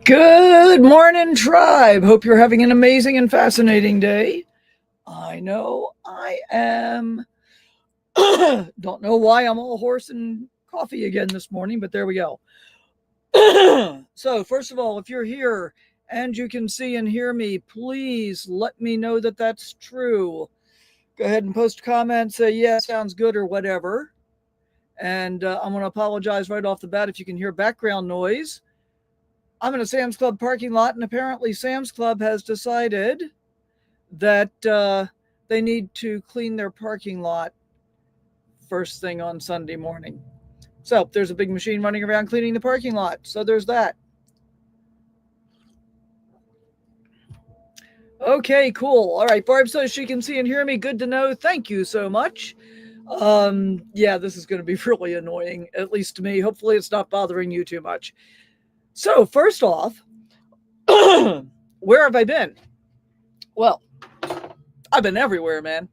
Good morning, tribe. Hope you're having an amazing and fascinating day. I know I am. Don't know why I'm all hoarse and coffee again this morning, but there we go. So, first of all, if you're here and you can see and hear me, please let me know that that's true. Go ahead and post a comment, say, yeah, sounds good, or whatever. And I'm going to apologize right off the bat if you can hear background noise. I'm in a Sam's Club parking lot, and apparently Sam's Club has decided that they need to clean their parking lot first thing on Sunday morning. So there's a big machine running around cleaning the parking lot. So there's that. Okay, cool. All right, Barb says she can see and hear me. Good to know. Thank you so much. Yeah, this is going to be really annoying, at least to me. Hopefully it's not bothering you too much. So first off, where have I been? Well, I've been everywhere, man.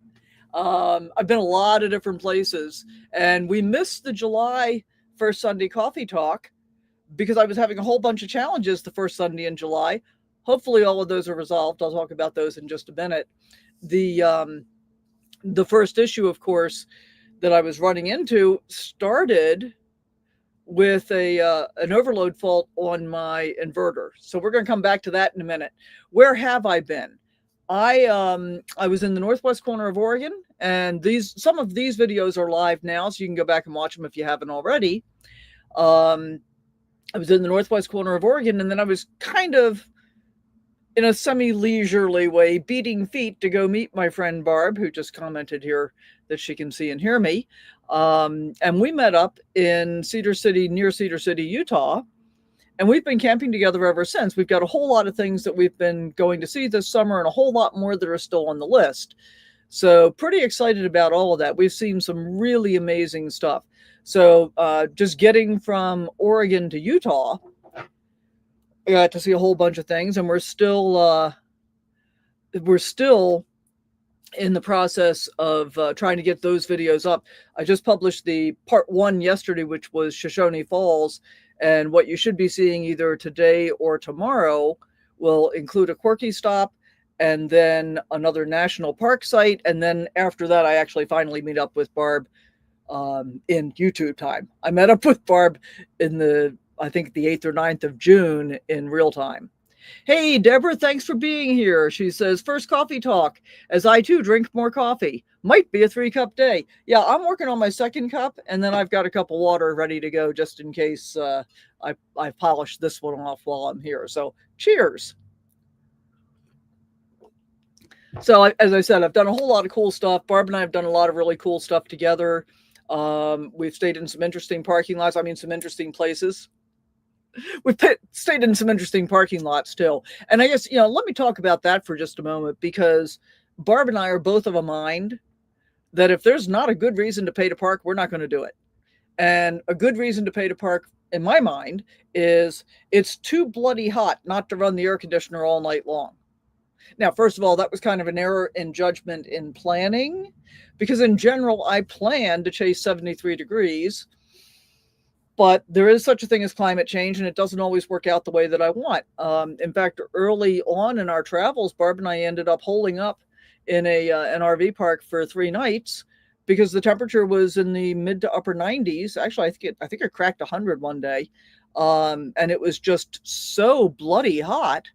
I've been a lot of different places, and we missed the July first Sunday coffee talk because I was having a whole bunch of challenges the first Sunday in July. Hopefully, all of those are resolved. I'll talk about those in just a minute. The first issue, of course, that I was running into started with an overload fault on my inverter. So we're going to come back to that in a minute. Where have I been? I was in the northwest corner of Oregon, and some of these videos are live now, so you can go back and watch them if you haven't already. I was in the northwest corner of Oregon, and then I was kind of in a semi-leisurely way beating feet to go meet my friend Barb, who just commented here that she can see and hear me. And we met up in near Cedar City, Utah. And we've been camping together ever since. We've got a whole lot of things that we've been going to see this summer and a whole lot more that are still on the list. So pretty excited about all of that. We've seen some really amazing stuff. So just getting from Oregon to Utah, I got to see a whole bunch of things, and we're still in the process of trying to get those videos up. I just published the part 1 yesterday, which was Shoshone Falls. And what you should be seeing either today or tomorrow will include a quirky stop and then another national park site. And then after that, I actually finally meet up with Barb in YouTube time. I met up with Barb I think the 8th or 9th of June in real time. Hey, Deborah, thanks for being here. She says, first coffee talk, as I too drink more coffee. Might be a 3-cup day. Yeah, I'm working on my second cup, and then I've got a cup of water ready to go just in case I polish this one off while I'm here. So cheers. So as I said, I've done a whole lot of cool stuff. Barb and I have done a lot of really cool stuff together. We've stayed in some interesting parking lots. I mean, some interesting places. We've stayed in some interesting parking lots too. And I guess, let me talk about that for just a moment, because Barb and I are both of a mind that if there's not a good reason to pay to park, we're not going to do it. And a good reason to pay to park, in my mind, is it's too bloody hot not to run the air conditioner all night long. Now, first of all, that was kind of an error in judgment in planning, because in general, I plan to chase 73 degrees. But there is such a thing as climate change, and it doesn't always work out the way that I want. In fact, early on in our travels, Barb and I ended up holding up in an RV park for 3 nights because the temperature was in the mid to upper 90s. Actually, I think it cracked 100 one day, and it was just so bloody hot.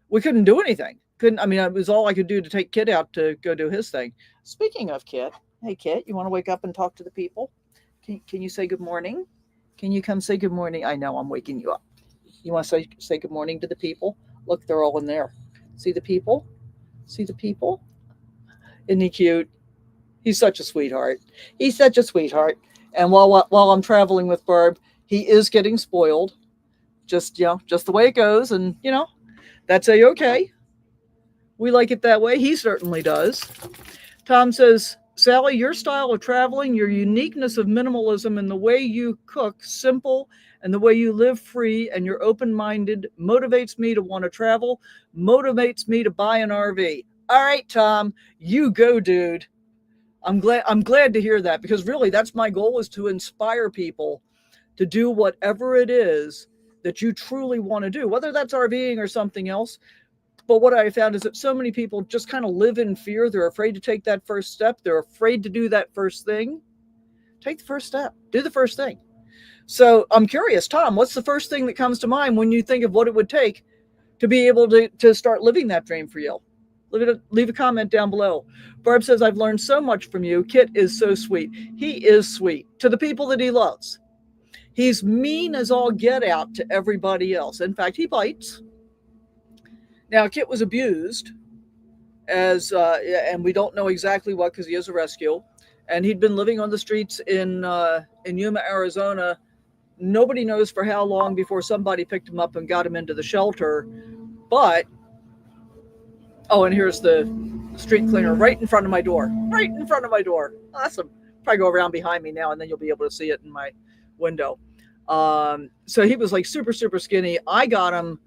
We couldn't do anything. It was all I could do to take Kit out to go do his thing. Speaking of Kit, hey Kit, you want to wake up and talk to the people? Can you say good morning? Can you come say good morning? I know I'm waking you up. You want to say good morning to the people? Look, they're all in there. See the people? See the people? Isn't he cute? He's such a sweetheart. He's such a sweetheart. And while I'm traveling with Barb, he is getting spoiled. Just the way it goes. And, that's A-okay. We like it that way. He certainly does. Tom says, Sally, your style of traveling, your uniqueness of minimalism, and the way you cook simple, and the way you live free, and you're open-minded motivates me to want to travel, motivates me to buy an RV. All right, Tom, you go, dude. I'm glad to hear that, because really that's my goal, is to inspire people to do whatever it is that you truly want to do, whether that's RVing or something else. But what I found is that so many people just kind of live in fear. They're afraid to take that first step. They're afraid to do that first thing. Take the first step. Do the first thing. So I'm curious, Tom, what's the first thing that comes to mind when you think of what it would take to be able to start living that dream for you? Leave a comment down below. Barb says, I've learned so much from you. Kit is so sweet. He is sweet to the people that he loves. He's mean as all get out to everybody else. In fact, he bites. Now, Kit was abused, and we don't know exactly what, because he is a rescue. And he'd been living on the streets in Yuma, Arizona. Nobody knows for how long before somebody picked him up and got him into the shelter. But, oh, and here's the street cleaner right in front of my door. Right in front of my door. Awesome. Probably go around behind me now, and then you'll be able to see it in my window. So he was like super, super skinny. I got him.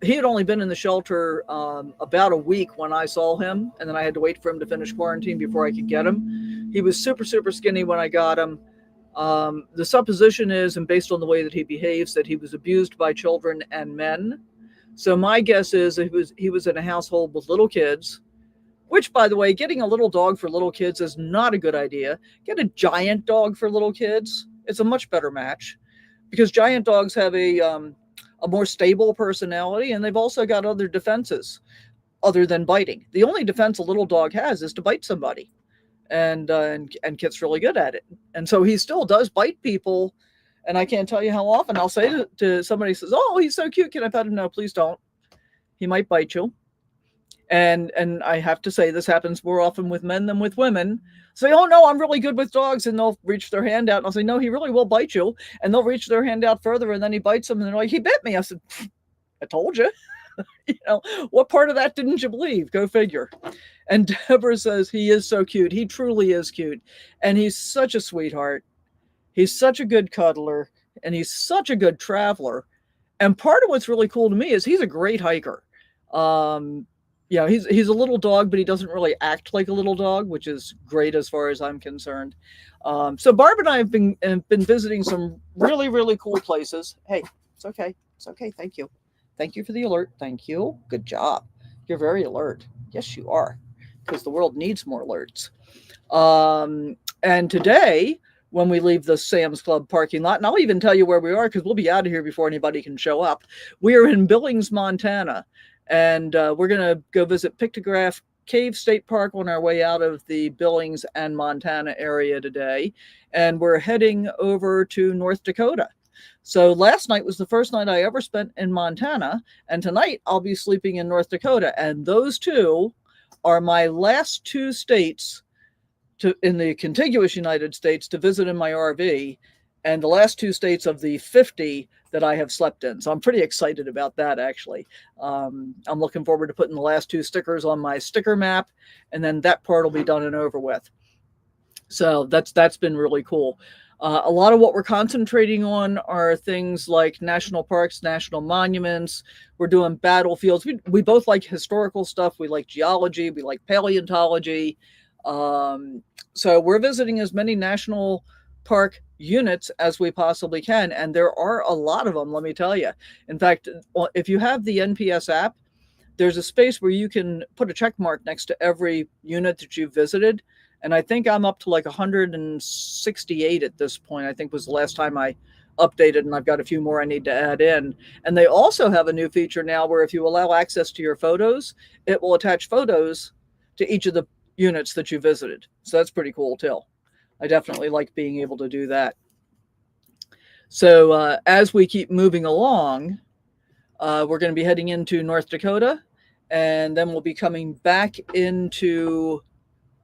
He had only been in the shelter about a week when I saw him, and then I had to wait for him to finish quarantine before I could get him. He was super, super skinny when I got him. The supposition is, and based on the way that he behaves, that he was abused by children and men. So my guess is he was in a household with little kids, which, by the way, getting a little dog for little kids is not a good idea. Get a giant dog for little kids. It's a much better match, because giant dogs have a more stable personality, and they've also got other defenses other than biting. The only defense a little dog has is to bite somebody, and Kit's really good at it. And so he still does bite people, and I can't tell you how often I'll say to somebody who says, "Oh, he's so cute, can I pet him?" No, please don't. He might bite you. And I have to say, this happens more often with men than with women. Say, "Oh no, I'm really good with dogs," and they'll reach their hand out, and I'll say, "No, he really will bite you." And they'll reach their hand out further, and then he bites them, and they're like, "He bit me." I said, "I told you." What part of that didn't you believe? Go figure. And Deborah says, he is so cute. He truly is cute, and he's such a sweetheart. He's such a good cuddler, and he's such a good traveler. And part of what's really cool to me is he's a great hiker. He's a little dog, but he doesn't really act like a little dog, which is great as far as I'm concerned. So Barb and I have been visiting some really, really cool places. Hey, it's okay. It's okay. Thank you. Thank you for the alert. Thank you. Good job. You're very alert. Yes, you are, because the world needs more alerts. And today, when we leave the Sam's Club parking lot, and I'll even tell you where we are, because we'll be out of here before anybody can show up. We are in Billings, Montana. And we're going to go visit Pictograph Cave State Park on our way out of the Billings and Montana area today. And we're heading over to North Dakota. So last night was the first night I ever spent in Montana. And tonight I'll be sleeping in North Dakota. And those two are my last two states in the contiguous United States to visit in my RV. And the last two states of the 50 that I have slept in. So I'm pretty excited about that, actually. I'm looking forward to putting the last two stickers on my sticker map, and then that part will be done and over with. So that's been really cool. A lot of what we're concentrating on are things like national parks, national monuments. We're doing battlefields. We both like historical stuff. We like geology. We like paleontology. So we're visiting as many national park units as we possibly can, and there are a lot of them, let me tell you. In fact, if you have the NPS app, there's a space where you can put a check mark next to every unit that you've visited, and I think I'm up to like 168 at this point. I think was the last time I updated, and I've got a few more I need to add in. And they also have a new feature now where if you allow access to your photos, it will attach photos to each of the units that you visited. So that's pretty cool too. I definitely like being able to do that. So as we keep moving along, we're going to be heading into North Dakota, and then we'll be coming back into,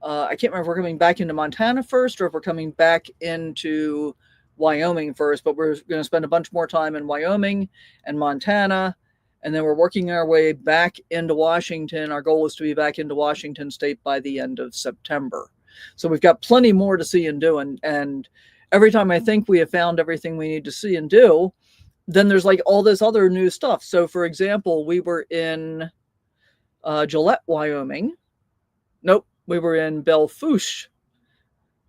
I can't remember if we're coming back into Montana first or if we're coming back into Wyoming first, but we're going to spend a bunch more time in Wyoming and Montana, and then we're working our way back into Washington. Our goal is to be back into Washington State by the end of September. So we've got plenty more to see and do. And every time I think we have found everything we need to see and do, then there's like all this other new stuff. So for example, we were in Gillette, Wyoming. Nope, we were in Belle Fourche,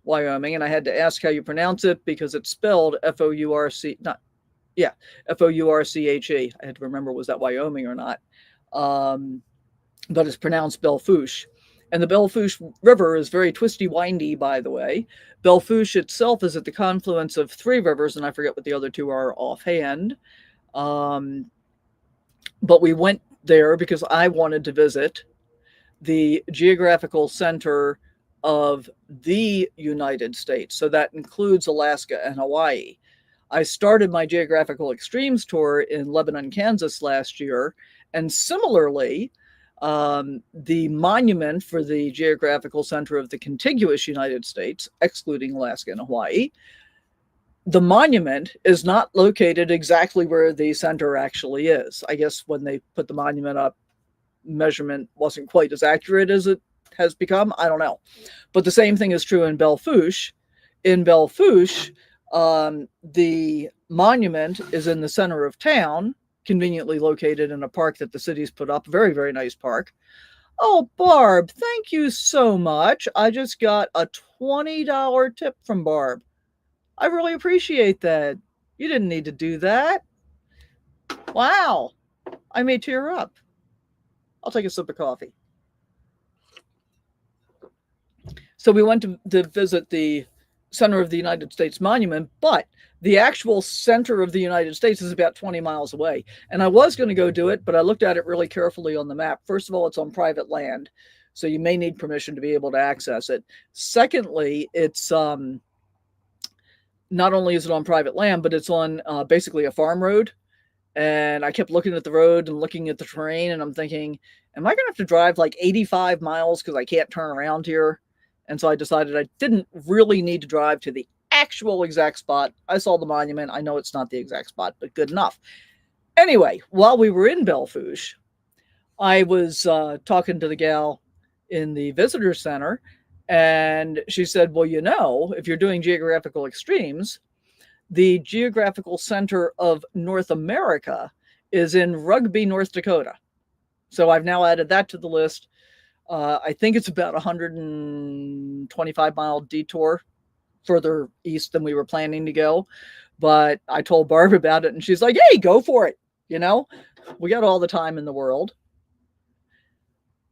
Wyoming. And I had to ask how you pronounce it because it's spelled F-O-U-R-C, not Yeah, Fourche. I had to remember, was that Wyoming or not? Um, but it's pronounced Belle Fourche. And the Belle Fourche River is very twisty, windy, by the way. Belle Fourche itself is at the confluence of three rivers, and I forget what the other two are offhand. Um, but we went there because I wanted to visit the geographical center of the United States. So that includes Alaska and Hawaii. I started my geographical extremes tour in Lebanon, Kansas last year. And similarly, the monument for the geographical center of the contiguous United States, excluding Alaska and Hawaii, the monument is not located exactly where the center actually is. I guess when they put the monument up, measurement wasn't quite as accurate as it has become. I don't know. But the same thing is true in Belle Fourche. In Belle Fourche, the monument is in the center of town, conveniently located in a park that the city's put up. Very, very nice park. Oh, Barb, thank you so much. I just got a $20 tip from Barb. I really appreciate that. You didn't need to do that. Wow. I may tear up. I'll take a sip of coffee. So we went to visit the center of the United States monument, but the actual center of the United States is about 20 miles away. And I was going to go do it, but I looked at it really carefully on the map. First of all, it's on private land, so you may need permission to be able to access it. Secondly, it's not only is it on private land, but it's on basically a farm road. And I kept looking at the road and looking at the terrain, and I'm thinking, am I going to have to drive like 85 miles because I can't turn around here? And so I decided I didn't really need to drive to the actual exact spot. I saw the monument. I know it's not the exact spot, but good enough. Anyway, while we were in Belle Fourche, I was talking to the gal in the visitor center, and she said, well, you know, if you're doing geographical extremes, the geographical center of North America is in Rugby, North Dakota. So I've now added that to the list. I think it's about 125-mile detour further east than we were planning to go. But I told Barb about it, and she's like, hey, go for it. You know, we got all the time in the world.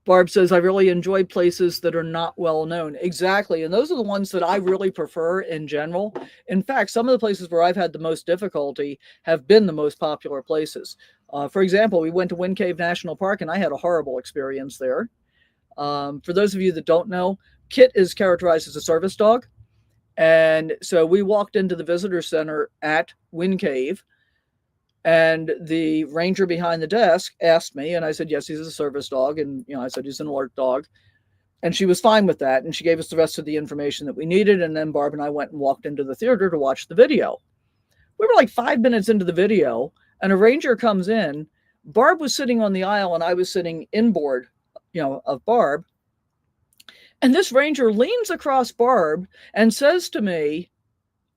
Barb says, I really enjoy places that are not well known. Exactly. And those are the ones that I really prefer in general. In fact, some of the places where I've had the most difficulty have been the most popular places. For example, we went to Wind Cave National Park, and I had a horrible experience there. For those of you that don't know, Kit is characterized as a service dog. And so we walked into the visitor center at Wind Cave, and the ranger behind the desk asked me, and I said, yes, he's a service dog. And, you know, I said, he's an alert dog. And she was fine with that. And she gave us the rest of the information that we needed. And then Barb and I went and walked into the theater to watch the video. We were like 5 minutes into the video, and a ranger comes in. Barb was sitting on the aisle, and I was sitting inboard, you know, of Barb. And this ranger leans across Barb and says to me,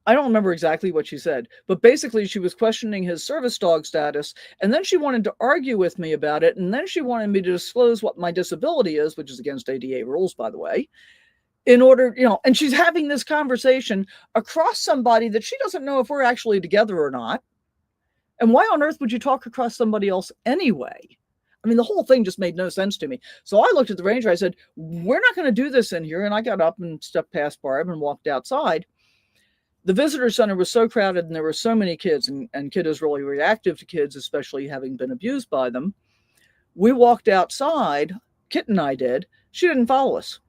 I don't remember exactly what she said, but basically she was questioning his service dog status. And then she wanted to argue with me about it. And then she wanted me to disclose what my disability is, which is against ADA rules, by the way, in order, you know, and she's having this conversation across somebody that she doesn't know if we're actually together or not. And why on earth would you talk across somebody else anyway? I mean, the whole thing just made no sense to me. So I looked at the ranger. I said, we're not going to do this in here. And I got up and stepped past Barb and walked outside. The visitor center was so crowded, and there were so many kids, and Kit is really reactive to kids, especially having been abused by them. We walked outside, Kit and I did. She didn't follow us.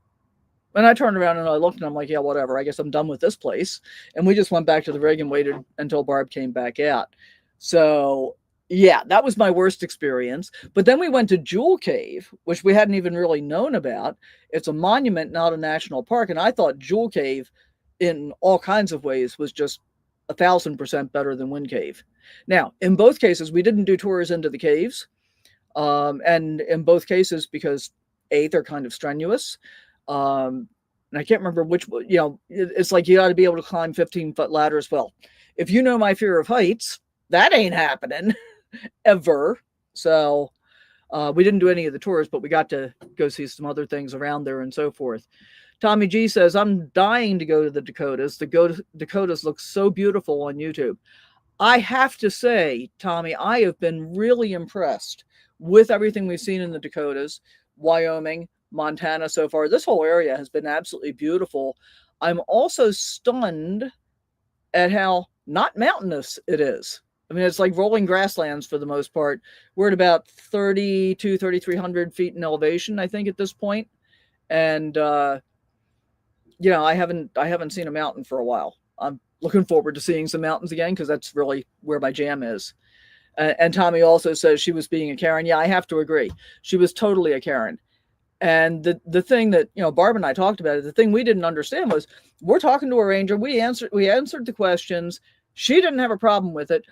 And I turned around and I looked, and I'm like, yeah, whatever. I guess I'm done with this place. And we just went back to the rig and waited until Barb came back out. So yeah, that was my worst experience. But then we went to Jewel Cave, which we hadn't even really known about. It's a monument, not a national park. And I thought Jewel Cave, in all kinds of ways, was just 1,000% better than Wind Cave. Now, in both cases, we didn't do tours into the caves. And in both cases, because A, they're kind of strenuous. And I can't remember which, you know, it's like you got to be able to climb 15-foot ladders. Well, if you know my fear of heights, that ain't happening ever. So we didn't do any of the tours, but we got to go see some other things around there and so forth. Tommy G says, I'm dying to go to the Dakotas. The Dakotas look so beautiful on YouTube. I have to say, Tommy, I have been really impressed with everything we've seen in the Dakotas, Wyoming, Montana so far. This whole area has been absolutely beautiful. I'm also stunned at how not mountainous it is. I mean, it's like rolling grasslands for the most part. We're at about 3,300 feet in elevation, I think, at this point. And I haven't seen a mountain for a while. I'm looking forward to seeing some mountains again because that's really where my jam is. And Tommy also says she was being a Karen. Yeah, I have to agree. She was totally a Karen. And the thing that Barb and I talked about, the thing we didn't understand was we're talking to a ranger. We answered the questions. She didn't have a problem with it,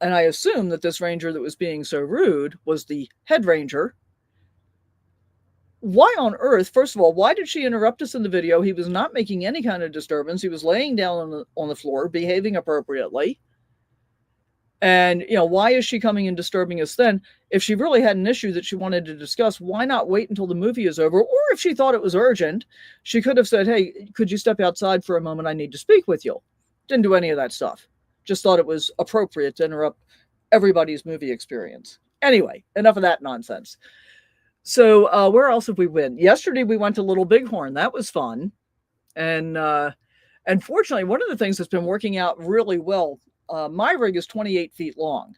and I assume that this ranger that was being so rude was the head ranger. Why on earth? First of all, why did she interrupt us in the video? He was not making any kind of disturbance. He was laying down on the floor, behaving appropriately. And, why is she coming and disturbing us then? If she really had an issue that she wanted to discuss, why not wait until the movie is over? Or if she thought it was urgent, she could have said, hey, could you step outside for a moment? I need to speak with you. Didn't do any of that stuff. Just thought it was appropriate to interrupt everybody's movie experience. Anyway, enough of that nonsense. So where else have we been? Yesterday, we went to Little Bighorn. That was fun. And fortunately, one of the things that's been working out really well, my rig is 28 feet long.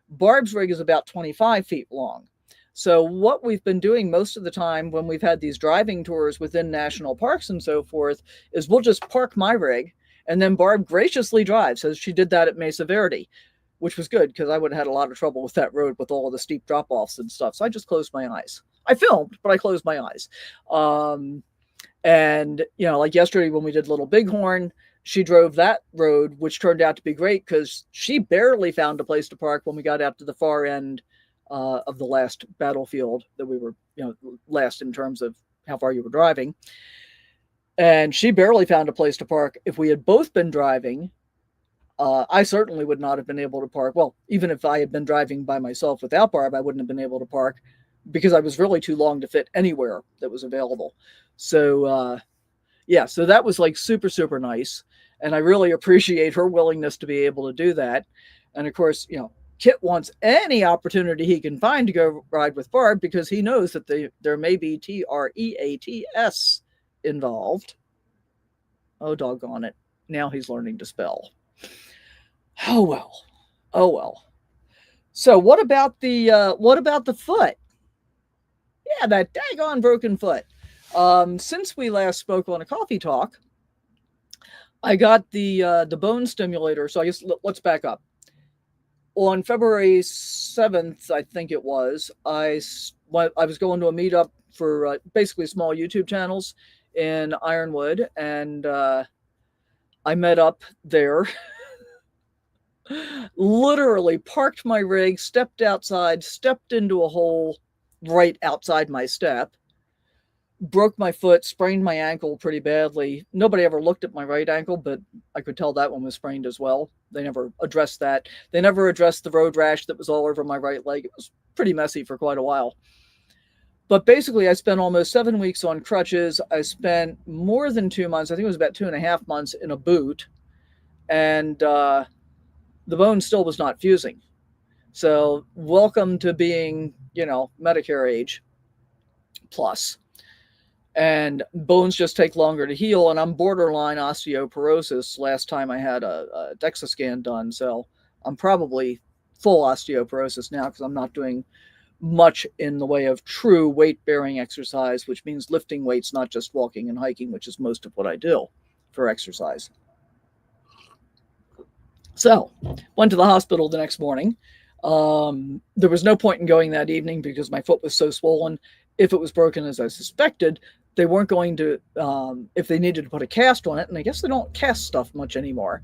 Barb's rig is about 25 feet long. So what we've been doing most of the time when we've had these driving tours within national parks and so forth is we'll just park my rig and then Barb graciously drives, as she did that at Mesa Verde, which was good because I would have had a lot of trouble with that road with all of the steep drop-offs and stuff. So I just closed my eyes. I filmed, but I closed my eyes. And, like yesterday when we did Little Bighorn, she drove that road, which turned out to be great because she barely found a place to park when we got out to the far end of the last battlefield that we were, last in terms of how far you were driving. And she barely found a place to park. If we had both been driving, I certainly would not have been able to park. Well, even if I had been driving by myself without Barb, I wouldn't have been able to park because I was really too long to fit anywhere that was available. So, so that was like super, super nice. And I really appreciate her willingness to be able to do that. And of course, Kit wants any opportunity he can find to go ride with Barb because he knows that there may be TREATS involved. Oh, doggone it. Now he's learning to spell. Oh, well. So what about the foot? Yeah, that daggone broken foot. Since we last spoke on a coffee talk, I got the bone stimulator. So I guess let's back up. On February 7th, I think it was, I was going to a meetup for basically small YouTube channels in Ironwood, and I met up there. Literally parked my rig, stepped outside, stepped into a hole right outside my step, broke my foot, sprained my ankle pretty badly. Nobody ever looked at my right ankle, but I could tell that one was sprained as well. They never addressed that. They never addressed the road rash that was all over my right leg. It was pretty messy for quite a while. But basically, I spent almost 7 weeks on crutches. I spent more than 2 months, I think it was about 2.5 months, in a boot. And the bone still was not fusing. So welcome to being, Medicare age plus. And bones just take longer to heal, and I'm borderline osteoporosis last time I had a DEXA scan done. So I'm probably full osteoporosis now because I'm not doing much in the way of true weight-bearing exercise, which means lifting weights, not just walking and hiking, which is most of what I do for exercise. So went to the hospital the next morning. There was no point in going that evening because my foot was so swollen. If it was broken as I suspected, they weren't going to, if they needed to put a cast on it, and I guess they don't cast stuff much anymore,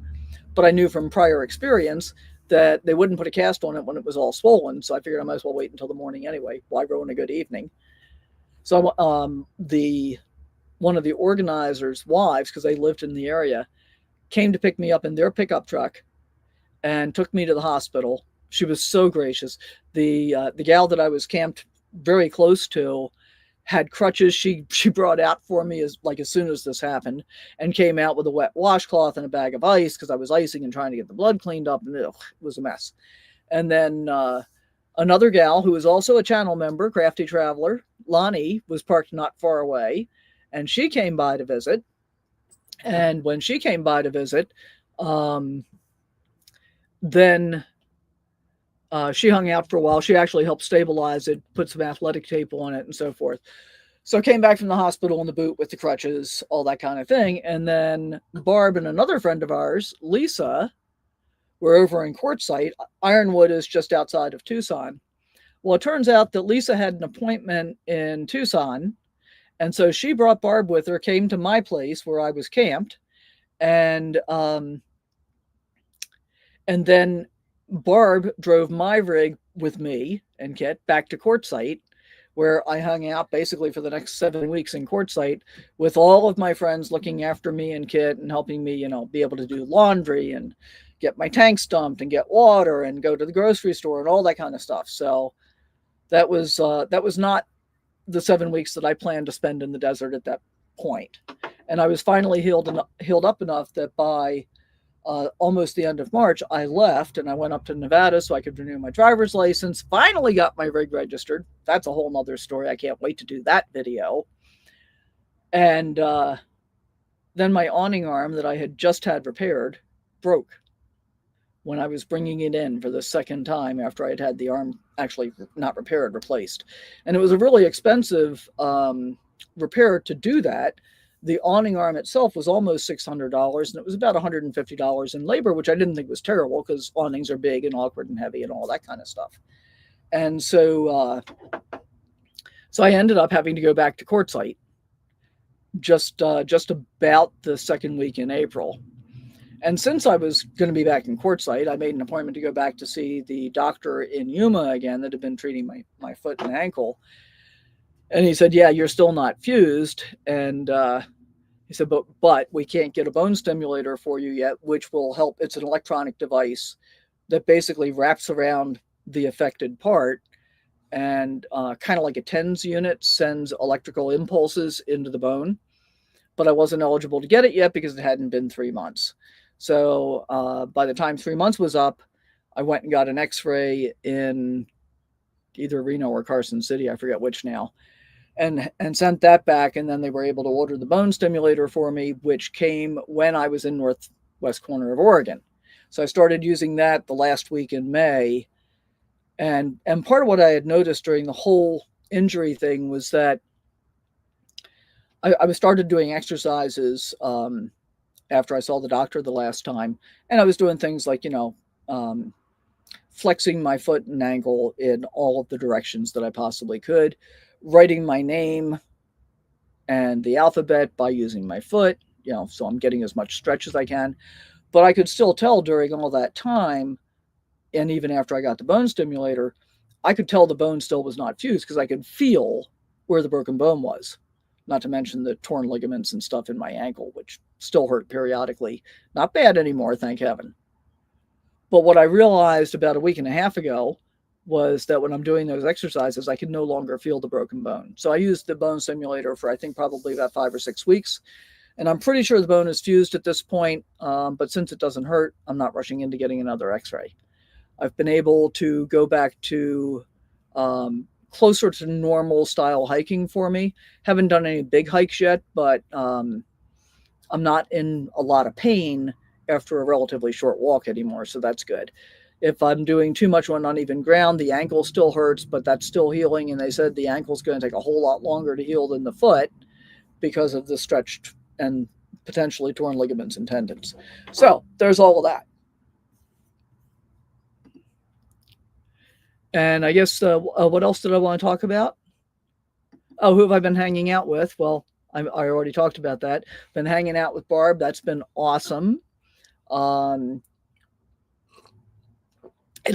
but I knew from prior experience that they wouldn't put a cast on it when it was all swollen, so I figured I might as well wait until the morning anyway. Why ruin a good evening? So one of the organizers' wives, because they lived in the area, came to pick me up in their pickup truck and took me to the hospital. She was so gracious. The gal that I was camped very close to had crutches she brought out for me as soon as this happened, and came out with a wet washcloth and a bag of ice because I was icing and trying to get the blood cleaned up, and it was a mess. And then another gal who was also a channel member, Crafty Traveler, Lonnie, was parked not far away, and she came by to visit. And when she came by to visit, then she hung out for a while. She actually helped stabilize it, put some athletic tape on it, and so forth. So came back from the hospital in the boot with the crutches, all that kind of thing. And then Barb and another friend of ours, Lisa, were over in Quartzsite. Ironwood is just outside of Tucson. Well, it turns out that Lisa had an appointment in Tucson, and so she brought Barb with her, came to my place where I was camped, and then Barb drove my rig with me and Kit back to Quartzsite, where I hung out basically for the next 7 weeks in Quartzsite with all of my friends looking after me and Kit and helping me, be able to do laundry and get my tanks dumped and get water and go to the grocery store and all that kind of stuff. So that was not the 7 weeks that I planned to spend in the desert at that point. And I was finally healed up enough that by almost the end of March, I left and I went up to Nevada so I could renew my driver's license. Finally got my rig registered. That's a whole nother story. I can't wait to do that video. And then my awning arm that I had just had repaired broke when I was bringing it in for the second time after I had had the arm actually not repaired, replaced. And it was a really expensive repair to do that. The awning arm itself was almost $600, and it was about $150 in labor, which I didn't think was terrible because awnings are big and awkward and heavy and all that kind of stuff. And so I ended up having to go back to Quartzsite just about the second week in April. And since I was going to be back in Quartzsite, I made an appointment to go back to see the doctor in Yuma again that had been treating my foot and ankle. And he said, yeah, you're still not fused. And he said, but we can't get a bone stimulator for you yet, which will help. It's an electronic device that basically wraps around the affected part and kind of like a TENS unit sends electrical impulses into the bone. But I wasn't eligible to get it yet because it hadn't been 3 months. So by the time 3 months was up, I went and got an x-ray in either Reno or Carson City, I forget which now, and sent that back. And then they were able to order the bone stimulator for me, which came when I was in northwest corner of Oregon. So I started using that the last week in May. And part of what I had noticed during the whole injury thing was that I was started doing exercises after I saw the doctor the last time. And I was doing things like, flexing my foot and ankle in all of the directions that I possibly could, writing my name and the alphabet by using my foot, so I'm getting as much stretch as I can. But I could still tell during all that time, and even after I got the bone stimulator, I could tell the bone still was not fused because I could feel where the broken bone was. Not to mention the torn ligaments and stuff in my ankle, which still hurt periodically. Not bad anymore, thank heaven. But what I realized about a week and a half ago was that when I'm doing those exercises, I can no longer feel the broken bone. So I used the bone stimulator for, I think, probably about 5 or 6 weeks. And I'm pretty sure the bone is fused at this point. But since it doesn't hurt, I'm not rushing into getting another x-ray. I've been able to go back to closer to normal style hiking for me. Haven't done any big hikes yet, but I'm not in a lot of pain after a relatively short walk anymore, so that's good. If I'm doing too much on uneven ground, the ankle still hurts, but that's still healing, and they said the ankle's going to take a whole lot longer to heal than the foot because of the stretched and potentially torn ligaments and tendons. So there's all of that. And I guess what else did I want to talk about? Oh, who have I been hanging out with? Well, I already talked about that. Been hanging out with Barb. That's been awesome. And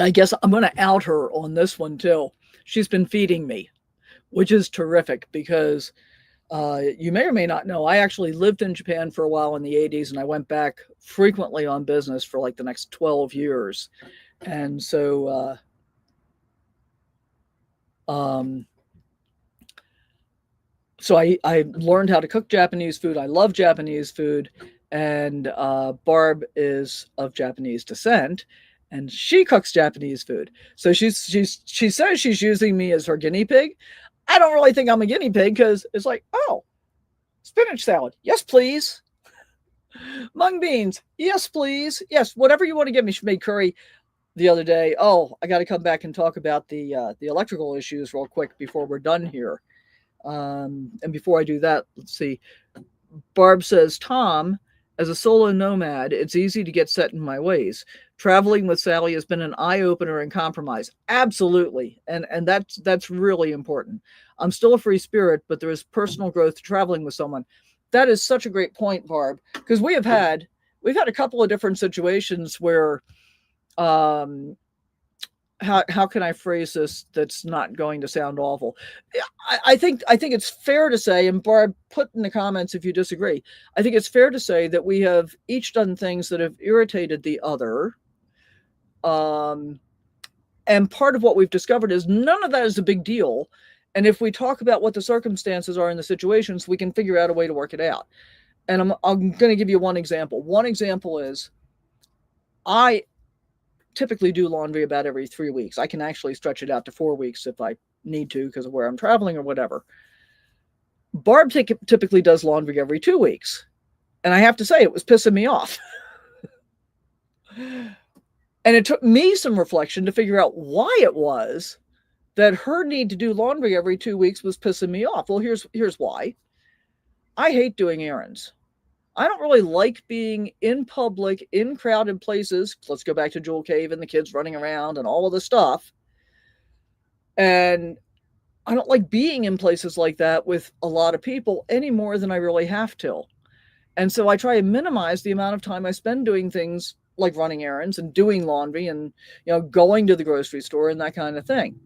I guess I'm going to out her on this one too. She's been feeding me, which is terrific because you may or may not know, I actually lived in Japan for a while in the 80s, and I went back frequently on business for like the next 12 years. And so So I learned how to cook Japanese food. I love Japanese food, and Barb is of Japanese descent, and she cooks Japanese food. So she says she's using me as her guinea pig. I don't really think I'm a guinea pig because it's like, oh, spinach salad, yes please. Mung beans, yes please. Yes, whatever you want to give me. She made curry the other day. Oh, I got to come back and talk about the electrical issues real quick before we're done here. And before I do that, let's see. Barb says, Tom, as a solo nomad, it's easy to get set in my ways. Traveling with Sally has been an eye opener and compromise. Absolutely. And that's really important. I'm still a free spirit, but there is personal growth to traveling with someone. That is such a great point, Barb, because we've had a couple of different situations where how can I phrase this that's not going to sound awful? I think it's fair to say, and Barb, put in the comments if you disagree. I think it's fair to say that we have each done things that have irritated the other. And part of what we've discovered is none of that is a big deal. And if we talk about what the circumstances are in the situations, we can figure out a way to work it out. And I'm going to give you one example. One example is I typically do laundry about every 3 weeks. I can actually stretch it out to 4 weeks if I need to because of where I'm traveling or whatever. Barb typically does laundry every 2 weeks. And I have to say, it was pissing me off. And it took me some reflection to figure out why it was that her need to do laundry every 2 weeks was pissing me off. Well, here's why. I hate doing errands. I don't really like being in public, in crowded places. Let's go back to Jewel Cave and the kids running around and all of the stuff. And I don't like being in places like that with a lot of people any more than I really have to. And so I try to minimize the amount of time I spend doing things like running errands and doing laundry and, going to the grocery store and that kind of thing.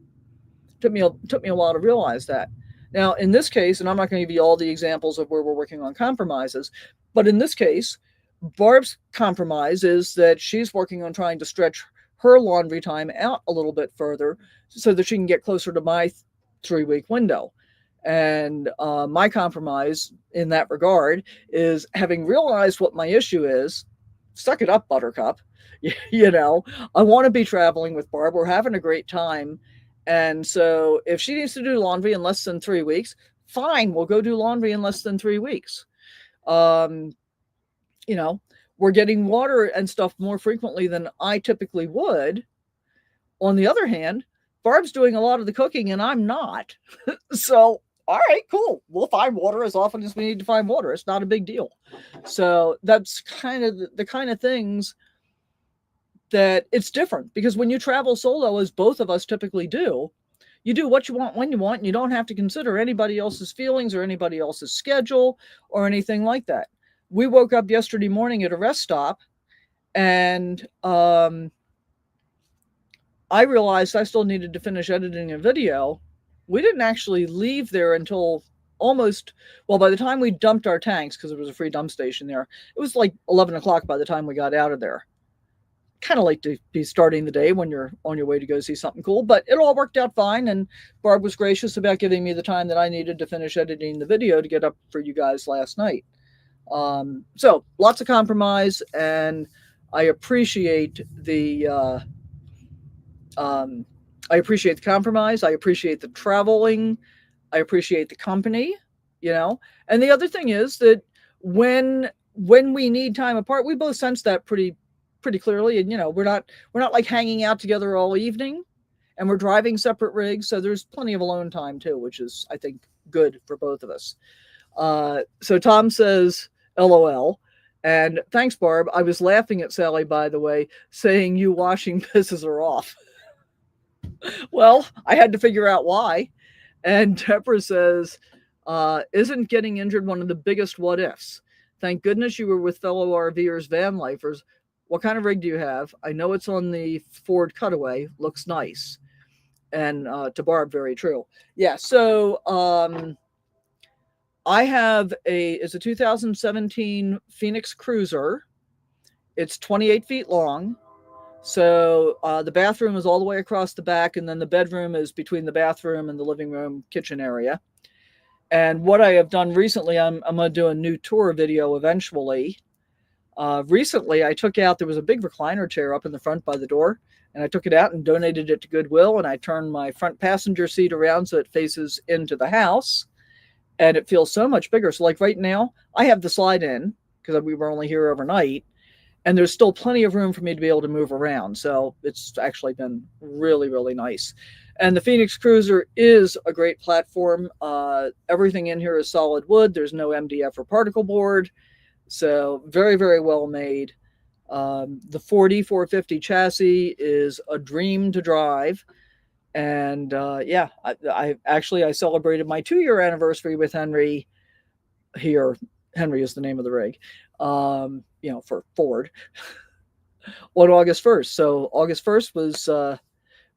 Took me a while to realize that. Now, in this case, and I'm not going to give you all the examples of where we're working on compromises, but in this case, Barb's compromise is that she's working on trying to stretch her laundry time out a little bit further so that she can get closer to my 3-week window. And my compromise in that regard is, having realized what my issue is, suck it up, Buttercup. I want to be traveling with Barb. We're having a great time. And so if she needs to do laundry in less than 3 weeks, fine, we'll go do laundry in less than 3 weeks. We're getting water and stuff more frequently than I typically would. On the other hand, Barb's doing a lot of the cooking and I'm not. So, all right, cool. We'll find water as often as we need to find water. It's not a big deal. So that's kind of the kind of things that it's different, because when you travel solo, as both of us typically do, you do what you want when you want, and you don't have to consider anybody else's feelings or anybody else's schedule or anything like that. We woke up yesterday morning at a rest stop, and I realized I still needed to finish editing a video. We didn't actually leave there until by the time we dumped our tanks, because there was a free dump station there, it was like 11 o'clock by the time we got out of there. Kind of like to be starting the day when you're on your way to go see something cool, but it all worked out fine. And Barb was gracious about giving me the time that I needed to finish editing the video to get up for you guys last night. So lots of compromise, and I appreciate the compromise. I appreciate the traveling. I appreciate the company, and the other thing is that when we need time apart, we both sense that pretty clearly. And, we're not like hanging out together all evening, and we're driving separate rigs. So there's plenty of alone time too, which is, I think, good for both of us. So Tom says, LOL. And thanks, Barb. I was laughing at Sally, by the way, saying you washing pisses her off. Well, I had to figure out why. And Deborah says, isn't getting injured one of the biggest what ifs? Thank goodness you were with fellow RVers, van lifers. What kind of rig do you have? I know it's on the Ford Cutaway. Looks nice. And to Barb, very true. Yeah, so I have it's a 2017 Phoenix Cruiser. It's 28 feet long. So the bathroom is all the way across the back, and then the bedroom is between the bathroom and the living room kitchen area. And what I have done recently, I'm going to do a new tour video eventually. Recently, I took out, there was a big recliner chair up in the front by the door, and I took it out and donated it to Goodwill, and I turned my front passenger seat around so it faces into the house, and it feels so much bigger. So like right now, I have the slide in because we were only here overnight, and there's still plenty of room for me to be able to move around. So it's actually been really, really nice. And the Phoenix Cruiser is a great platform. Everything in here is solid wood. There's no MDF or particle board. So very, very well made. The 450 chassis is a dream to drive. And yeah, I celebrated my 2-year anniversary with Henry here. Henry is the name of the rig, for Ford, on August 1st. So August 1st was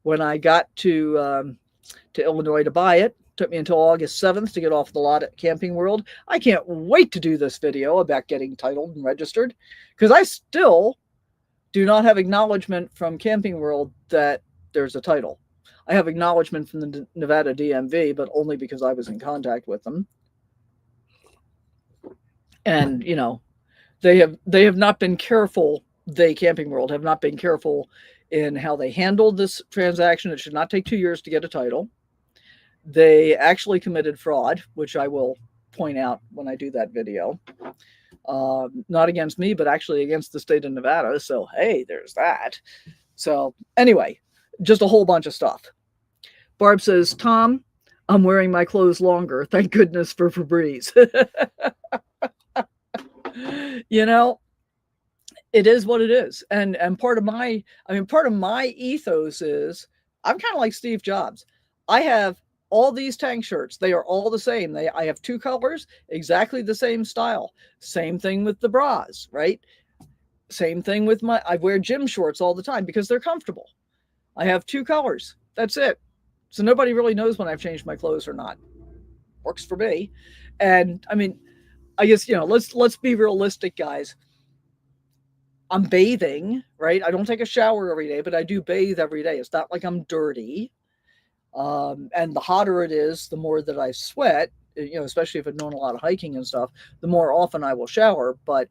when I got to Illinois to buy it. Took me until August 7th to get off the lot at Camping World. I can't wait to do this video about getting titled and registered, because I still do not have acknowledgement from Camping World that there's a title. I have acknowledgement from the Nevada DMV, but only because I was in contact with them. And, they have not been careful. Camping World have not been careful in how they handled this transaction. It should not take 2 years to get a title. They actually committed fraud, which I will point out when I do that video. Not against me, but actually against the state of Nevada. So, hey, there's that. So anyway, just a whole bunch of stuff. Barb says, Tom, I'm wearing my clothes longer. Thank goodness for Febreze. It is what it is. And part of my ethos is I'm kind of like Steve Jobs. I have all these tank shirts. They are all the same. I have 2 colors, exactly the same style. Same thing with the bras, right? Same thing with I wear gym shorts all the time because they're comfortable. I have 2 colors. That's it. So nobody really knows when I've changed my clothes or not. Works for me. And I guess, let's be realistic, guys. I'm bathing, right? I don't take a shower every day, but I do bathe every day. It's not like I'm dirty. And the hotter it is, the more that I sweat, especially if I've done a lot of hiking and stuff, the more often I will shower. But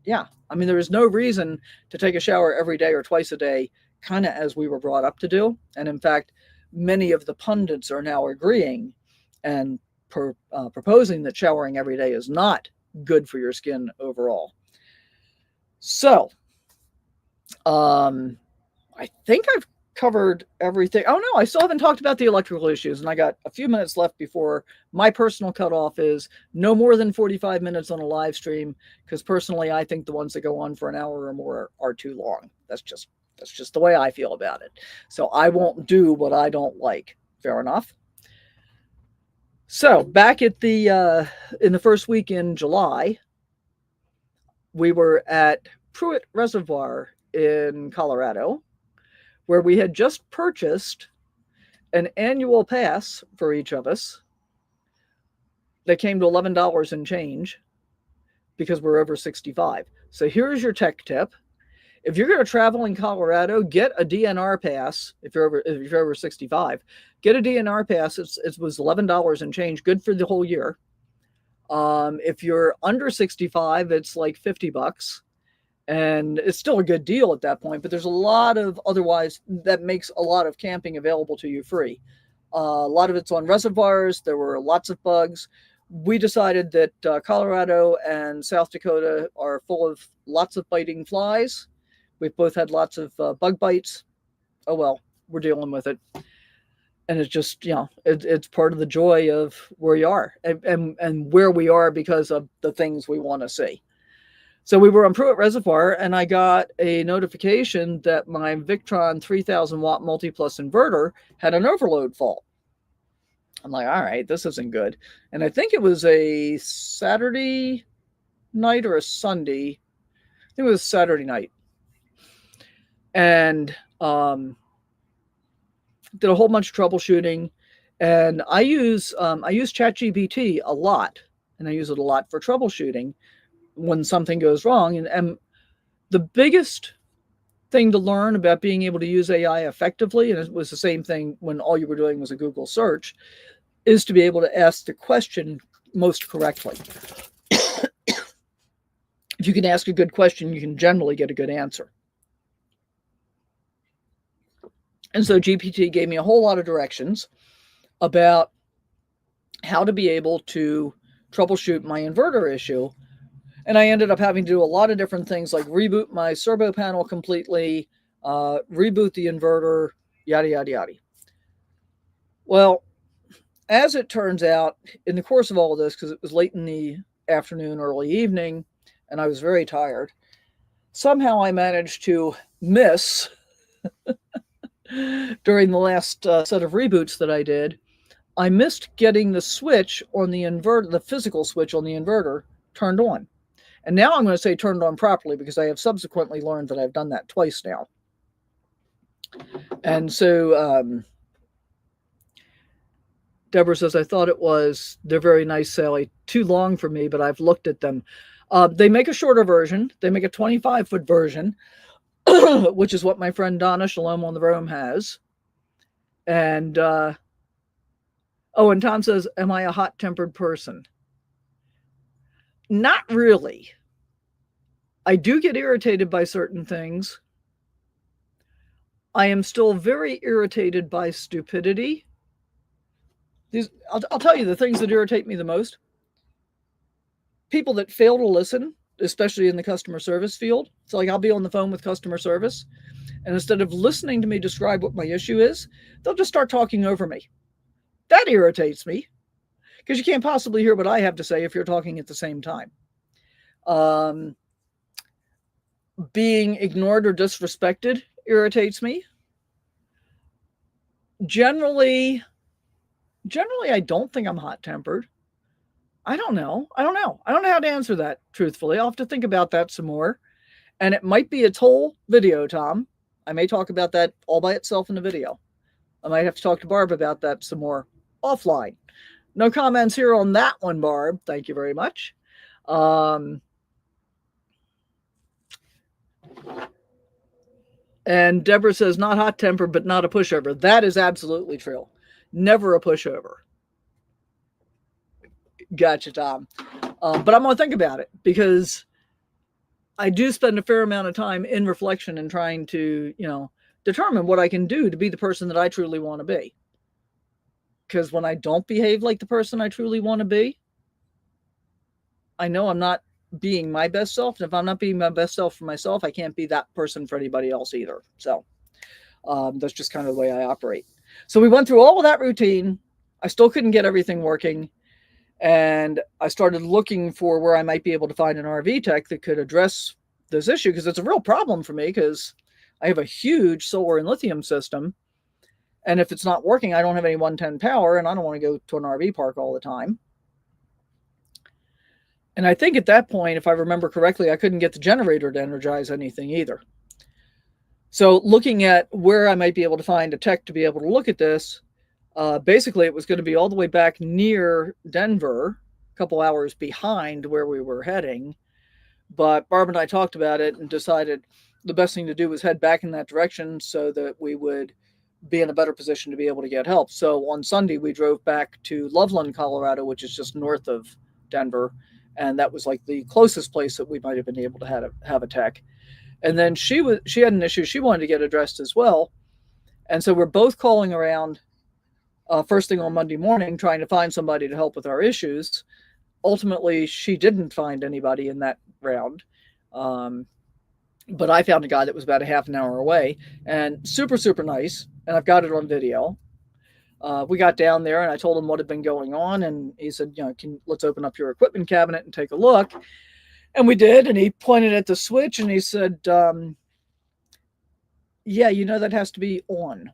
yeah, there is no reason to take a shower every day or twice a day, kind of as we were brought up to do. And in fact, many of the pundits are now agreeing and proposing that showering every day is not good for your skin overall. So, I think I've covered everything. Oh no, I still haven't talked about the electrical issues, and I got a few minutes left before my personal cutoff is no more than 45 minutes on a live stream, because personally I think the ones that go on for an hour or more are too long. That's just the way I feel about it. So I won't do what I don't like. Fair enough. So back at in the first week in July, we were at Pruitt Reservoir in Colorado, where we had just purchased an annual pass for each of us that came to $11 and change because we're over 65. So here's your tech tip. If you're going to travel in Colorado, get a DNR pass. If you're over 65, get a DNR pass. It was $11 and change, good for the whole year. If you're under 65, it's like $50. And it's still a good deal at that point, but there's a lot of otherwise that makes a lot of camping available to you free. A lot of it's on reservoirs. There were lots of bugs. We decided that Colorado and South Dakota are full of lots of biting flies. We've both had lots of bug bites. Oh, well, we're dealing with it. And it's just, it's part of the joy of where you are and where we are because of the things we want to see. So we were on Pruitt Reservoir, and I got a notification that my Victron 3000 watt multi-plus inverter had an overload fault. I'm like, all right, this isn't good. And I think it was a Saturday night or a Sunday. I think it was Saturday night. And did a whole bunch of troubleshooting. And I use ChatGPT a lot, and I use it a lot for troubleshooting when something goes wrong. And the biggest thing to learn about being able to use AI effectively, and it was the same thing when all you were doing was a Google search, is to be able to ask the question most correctly. If you can ask a good question, you can generally get a good answer. And so GPT gave me a whole lot of directions about how to be able to troubleshoot my inverter issue. And I ended up having to do a lot of different things, like reboot my servo panel completely, reboot the inverter, yada, yada, yada. Well, as it turns out, in the course of all of this, because it was late in the afternoon, early evening, and I was very tired, somehow I managed to miss, during the last set of reboots that I did, I missed getting the switch on the inverter, the physical switch on the inverter, turned on. And now I'm going to say turned on properly, because I have subsequently learned that I've done that twice now. And so Deborah says, I thought it was, they're very nice, Sally. Too long for me, but I've looked at them. They make a shorter version. They make a 25-foot version, which is what my friend Donna Shalom on the Roam has. And, oh, and Tom says, am I a hot-tempered person? Not really. I do get irritated by certain things. I am still very irritated by stupidity. I'll tell you the things that irritate me the most. People that fail to listen, especially in the customer service field. So like I'll be on the phone with customer service, and instead of listening to me describe what my issue is, they'll just start talking over me. That irritates me, because you can't possibly hear what I have to say if you're talking at the same time. Being ignored or disrespected irritates me. Generally, I don't think I'm hot-tempered. I don't know. I don't know how to answer that, truthfully. I'll have to think about that some more. And it might be its whole video, Tom. I may talk about that all by itself in the video. I might have to talk to Barb about that some more offline. No comments here on that one, Barb. Thank you very much. And Deborah says, not hot-tempered, but not a pushover. That is absolutely true. Never a pushover. Gotcha, Tom. But I'm going to think about it, because I do spend a fair amount of time in reflection and trying to, determine what I can do to be the person that I truly want to be. Because when I don't behave like the person I truly want to be, I know I'm not being my best self. And if I'm not being my best self for myself, I can't be that person for anybody else either. So that's just kind of the way I operate. So we went through all of that routine. I still couldn't get everything working. And I started looking for where I might be able to find an RV tech that could address this issue, because it's a real problem for me, because I have a huge solar and lithium system. And if it's not working, I don't have any 110 power, and I don't want to go to an RV park all the time. And I think at that point, if I remember correctly, I couldn't get the generator to energize anything either. So looking at where I might be able to find a tech to be able to look at this, basically it was going to be all the way back near Denver, a couple hours behind where we were heading. But Barb and I talked about it and decided the best thing to do was head back in that direction so that we would be in a better position to be able to get help. So on Sunday, we drove back to Loveland, Colorado, which is just north of Denver. And that was like the closest place that we might have been able to have a tech. And then she had an issue she wanted to get addressed as well. And so we're both calling around first thing on Monday morning, trying to find somebody to help with our issues. Ultimately, she didn't find anybody in that round. But I found a guy that was about a half an hour away, and super, super nice. And I've got it on video. We got down there and I told him what had been going on. And he said, let's open up your equipment cabinet and take a look. And we did. And he pointed at the switch and he said, yeah, that has to be on.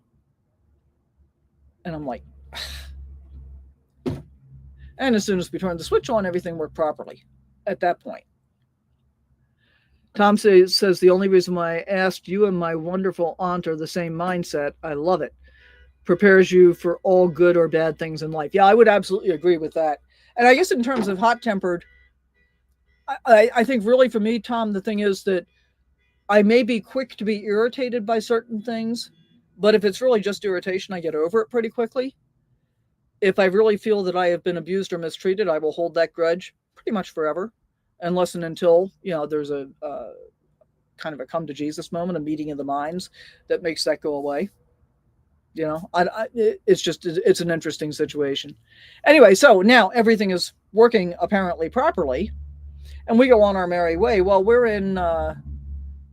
And I'm like, and as soon as we turned the switch on, everything worked properly at that point. Tom says, the only reason why I asked, you and my wonderful aunt are the same mindset. I love it. Prepares you for all good or bad things in life. Yeah, I would absolutely agree with that. And I guess in terms of hot-tempered, I think really for me, Tom, the thing is that I may be quick to be irritated by certain things, but if it's really just irritation, I get over it pretty quickly. if I really feel that I have been abused or mistreated, I will hold that grudge pretty much forever, unless and until there's a kind of a come to Jesus moment, a meeting of the minds that makes that go away. It's an interesting situation. Anyway, so now everything is working apparently properly, and we go on our merry way. Well, we're in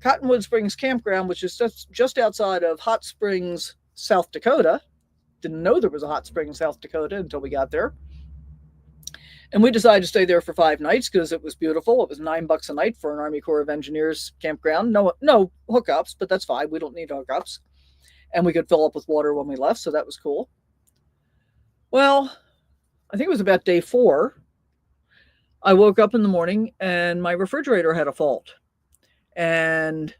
Cottonwood Springs Campground, which is just outside of Hot Springs, South Dakota. Didn't know there was a hot spring in South Dakota until we got there. And we decided to stay there for 5 nights because it was beautiful. It was $9 a night for an Army Corps of Engineers campground. No hookups, but that's fine. We don't need hookups. And we could fill up with water when we left, so that was cool. Well, I think it was about day 4. I woke up in the morning and my refrigerator had a fault. And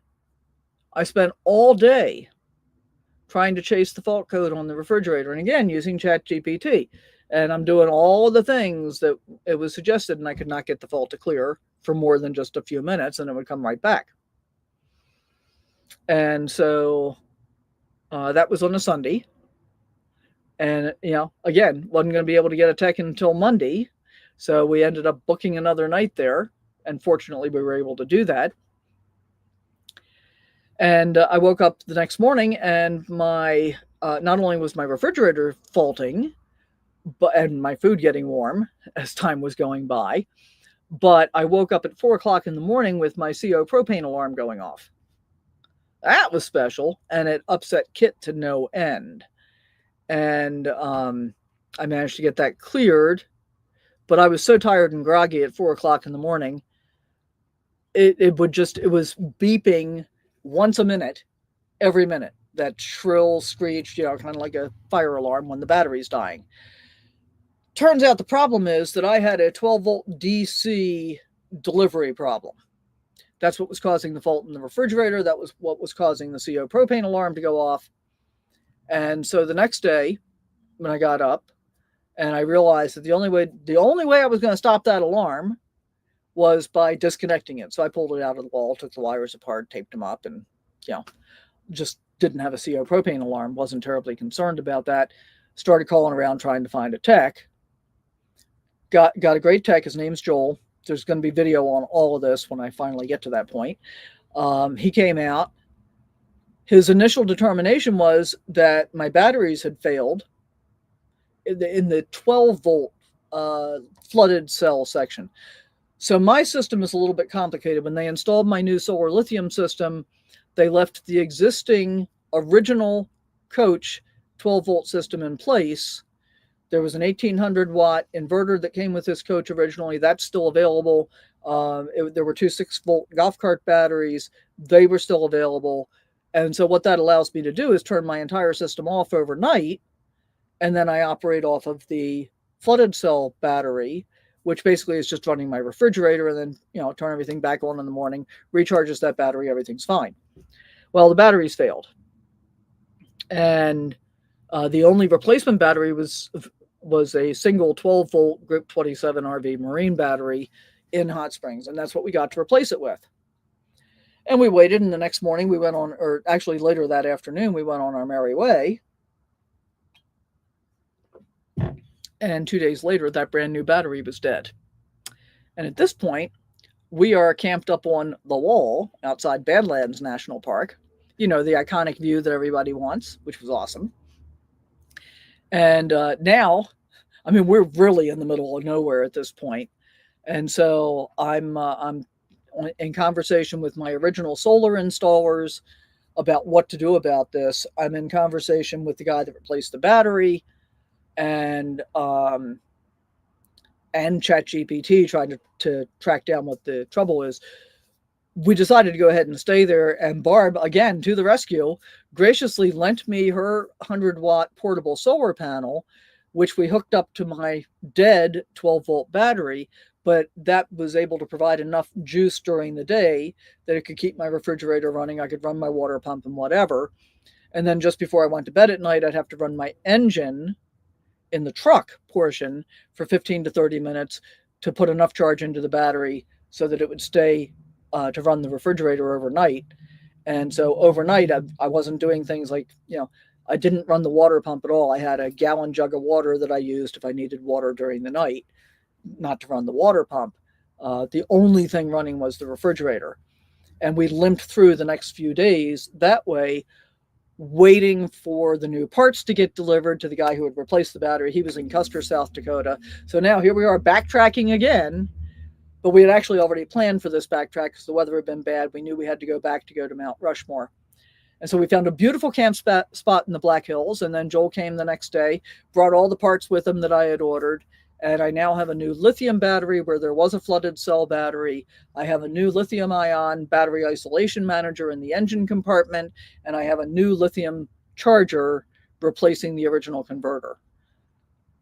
I spent all day trying to chase the fault code on the refrigerator. And again, using ChatGPT. And I'm doing all the things that it was suggested, and I could not get the fault to clear for more than just a few minutes, and it would come right back. And so that was on a Sunday. And, again, wasn't going to be able to get a tech until Monday. So we ended up booking another night there. And fortunately, we were able to do that. And I woke up the next morning, and my not only was my refrigerator faulting, and my food getting warm as time was going by, but I woke up at 4 o'clock in the morning with my CO propane alarm going off. That was special, and it upset Kit to no end. And I managed to get that cleared, but I was so tired and groggy at 4 o'clock in the morning. It was beeping once a minute, every minute. That shrill screech, kind of like a fire alarm when the battery's dying. Turns out the problem is that I had a 12-volt DC delivery problem. That's what was causing the fault in the refrigerator. That was what was causing the CO propane alarm to go off. And so the next day, when I got up, and I realized that the only way I was going to stop that alarm was by disconnecting it. So I pulled it out of the wall, took the wires apart, taped them up, and just didn't have a CO propane alarm. Wasn't terribly concerned about that. Started calling around trying to find a tech. Got a great tech. His name's Joel. There's going to be video on all of this when I finally get to that point. He came out. His initial determination was that my batteries had failed in the 12-volt flooded cell section. So my system is a little bit complicated. When they installed my new solar lithium system, they left the existing original coach 12-volt system in place. There was an 1800-watt inverter that came with this coach originally. That's still available. There were 2 6-volt golf cart batteries. They were still available. And so what that allows me to do is turn my entire system off overnight, and then I operate off of the flooded cell battery, which basically is just running my refrigerator, and then turn everything back on in the morning, recharges that battery, everything's fine. Well, the batteries failed. And the only replacement battery was a single 12-volt Group 27 RV Marine battery in Hot Springs, and that's what we got to replace it with. And we waited, and the next morning we went on, or actually later that afternoon, we went on our merry way. And 2 days later, that brand new battery was dead. And at this point, we are camped up on the wall outside Badlands National Park. The iconic view that everybody wants, which was awesome. And now, we're really in the middle of nowhere at this point. And so I'm in conversation with my original solar installers about what to do about this. I'm in conversation with the guy that replaced the battery, and ChatGPT trying to track down what the trouble is. We decided to go ahead and stay there, and Barb, again, to the rescue, graciously lent me her 100-watt portable solar panel, which we hooked up to my dead 12-volt battery, but that was able to provide enough juice during the day that it could keep my refrigerator running. I could run my water pump and whatever. And then just before I went to bed at night, I'd have to run my engine in the truck portion for 15 to 30 minutes to put enough charge into the battery so that it would stay to run the refrigerator overnight. And so overnight, I wasn't doing things like, I didn't run the water pump at all. I had a gallon jug of water that I used if I needed water during the night, not to run the water pump. The only thing running was the refrigerator. And we limped through the next few days that way, waiting for the new parts to get delivered to the guy who would replace the battery. He was in Custer, South Dakota. So now here we are backtracking again, but we had actually already planned for this backtrack because the weather had been bad. We knew we had to go back to go to Mount Rushmore. And so we found a beautiful camp spot in the Black Hills. And then Joel came the next day, brought all the parts with him that I had ordered. And I now have a new lithium battery where there was a flooded cell battery. I have a new lithium ion battery isolation manager in the engine compartment. And I have a new lithium charger replacing the original converter.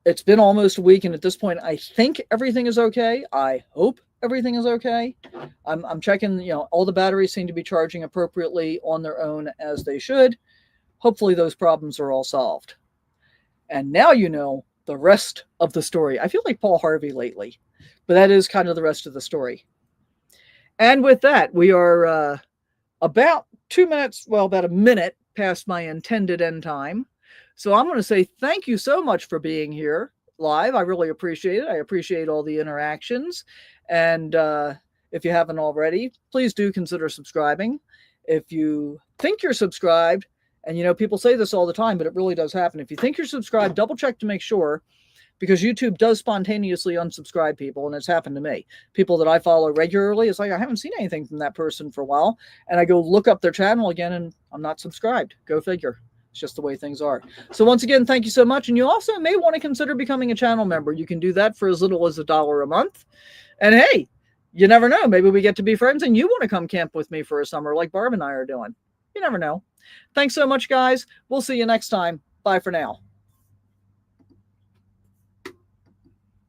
It's been almost a week. And at this point, I think everything is okay. I hope everything is okay. I'm checking, all the batteries seem to be charging appropriately on their own as they should. Hopefully those problems are all solved. And now the rest of the story. I feel like Paul Harvey lately, but that is kind of the rest of the story. And with that, we are about 2 minutes, about a minute past my intended end time. So I'm going to say thank you so much for being here live. I really appreciate it. I appreciate all the interactions. And if you haven't already, please do consider subscribing. If you think you're subscribed, and people say this all the time, but it really does happen. If you think you're subscribed, double check to make sure, because YouTube does spontaneously unsubscribe people, and it's happened to me. People that I follow regularly, it's like, I haven't seen anything from that person for a while, and I go look up their channel again, and I'm not subscribed. Go figure. It's just the way things are. So once again, thank you so much. And you also may want to consider becoming a channel member. You can do that for as little as $1 a month. And hey, you never know. Maybe we get to be friends and you want to come camp with me for a summer like Barb and I are doing. You never know. Thanks so much, guys. We'll see you next time. Bye for now.